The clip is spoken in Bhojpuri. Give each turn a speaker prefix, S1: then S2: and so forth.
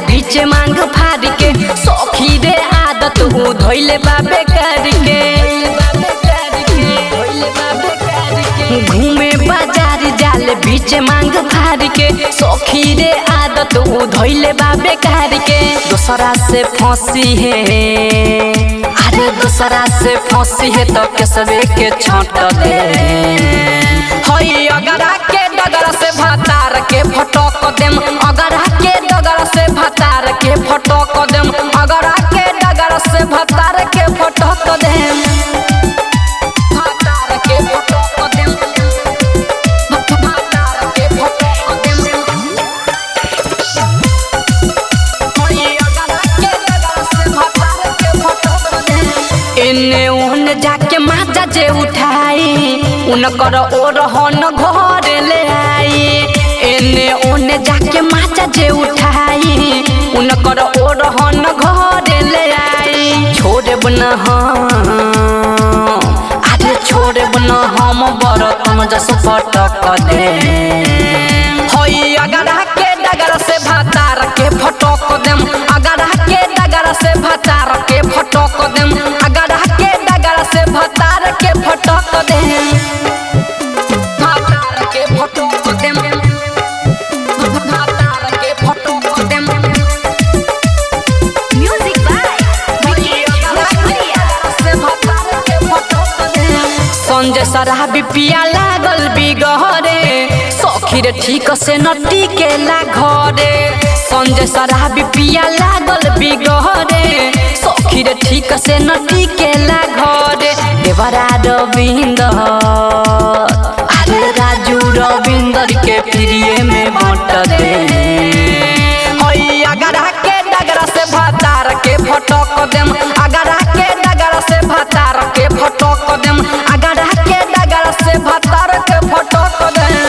S1: बीच मांग फाड़ के सखी रे आदत हो धोइले बाबे करके घूमे बाजार जाले बीच मांग फाड़ के सखी रे आदत हो धोइले बाबे करके दूसरा से फंसी है अरे दूसरा से फंसी है तो केसवे के छांट दे हई अगरा के डगर से भतार के फटक देम अगरा के डगर से भतार के फटक देम अगरा के डगर से भतार के फटक देम भतार के फटक देम भतार के फटक देम हई अगरा के डगर से भतार के फटक देम इन्ने ओने जाके माजा जे उठाई उनकर ओरहन घर ले आई एने ओने जाके माचा जे उठाई उनकर ओरहन घर ले आई छोड़े बना अरे छोड़े बना हम बरतन जस फटक दे हई अगरा के डगर से भतार के फटक देम अगरा के डगर से भतार के फटक देम अगरा के डगर से भतार के फटक देम भतार के फटक देम भतार के फटक देम
S2: म्यूजिक बाय
S1: से भतार के फटक देम संजय शराबी पिया लागल बिगहरे सखी रे ठीक से न टिकेला घरे संजय शराबी पिया लागल बिगहरे सखी रे ठीक से न टिकेला घरे देवरा रविंदर अरे राजू रविंदर के प्रिय में बांट दे हई अगरा के डगरा से भतार के फटक देम अगरा